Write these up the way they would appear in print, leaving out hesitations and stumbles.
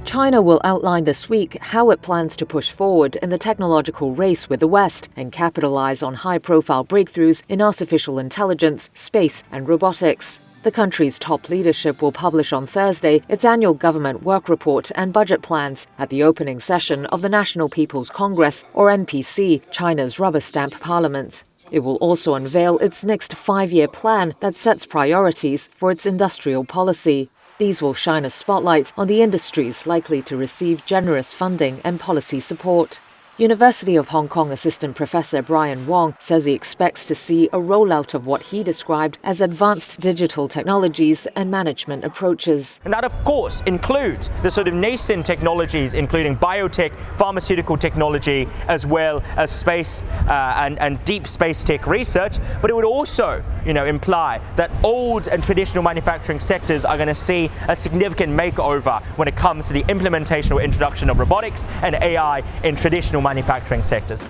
China will outline this week how it plans to push forward in the technological race with the West and capitalize on high-profile breakthroughs in artificial intelligence, space, and robotics. The country's top leadership will publish on Thursday its annual government work report and budget plans at the opening session of the National People's Congress, or NPC, China's rubber-stamp parliament. It will also unveil its next 5-year plan that sets priorities for its industrial policy. These will shine a spotlight on the industries likely to receive generous funding and policy support. University of Hong Kong Assistant Professor Brian Wong says he expects to see a rollout of what he described as advanced digital technologies and management approaches. And that, of course, includes the sort of nascent technologies, including biotech, pharmaceutical technology, as well as space and deep space tech research. But it would also, imply that old and traditional manufacturing sectors are going to see a significant makeover when it comes to the implementation or introduction of robotics and AI in traditional manufacturing sectors.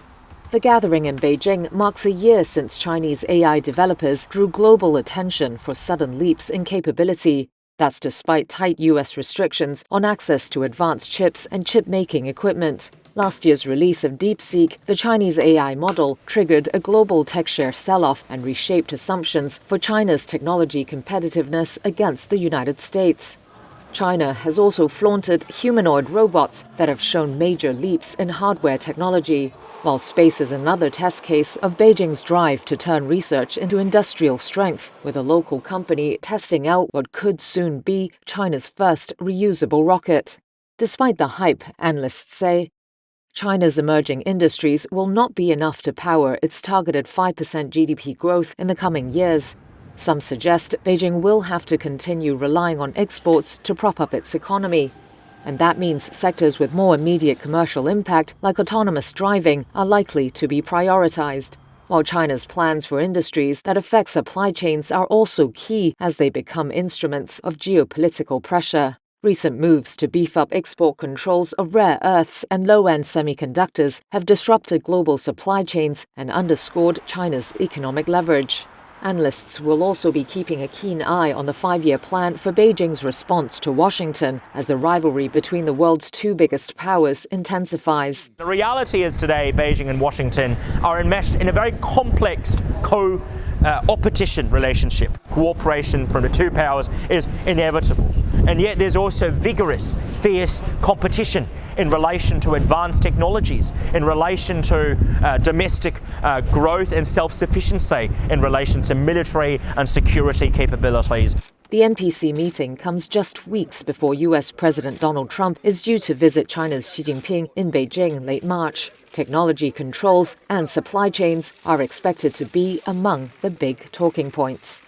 The gathering in Beijing marks a year since Chinese AI developers drew global attention for sudden leaps in capability. That's despite tight US restrictions on access to advanced chips and chip-making equipment. Last year's release of DeepSeek, the Chinese AI model, triggered a global tech share sell-off and reshaped assumptions for China's technology competitiveness against the United States. China has also flaunted humanoid robots that have shown major leaps in hardware technology, while space is another test case of Beijing's drive to turn research into industrial strength, with a local company testing out what could soon be China's first reusable rocket. Despite the hype, analysts say, China's emerging industries will not be enough to power its targeted 5% GDP growth in the coming years. Some suggest Beijing will have to continue relying on exports to prop up its economy. And that means sectors with more immediate commercial impact, like autonomous driving, are likely to be prioritized. While China's plans for industries that affect supply chains are also key as they become instruments of geopolitical pressure. Recent moves to beef up export controls of rare earths and low-end semiconductors have disrupted global supply chains and underscored China's economic leverage. Analysts will also be keeping a keen eye on the 5-year plan for Beijing's response to Washington as the rivalry between the world's two biggest powers intensifies. The reality is today Beijing and Washington are enmeshed in a very complex opposition relationship. Cooperation from the two powers is inevitable. And yet there's also vigorous, fierce competition in relation to advanced technologies, in relation to domestic growth and self-sufficiency, in relation to military and security capabilities. The NPC meeting comes just weeks before US President Donald Trump is due to visit China's Xi Jinping in Beijing in late March. Technology controls and supply chains are expected to be among the big talking points.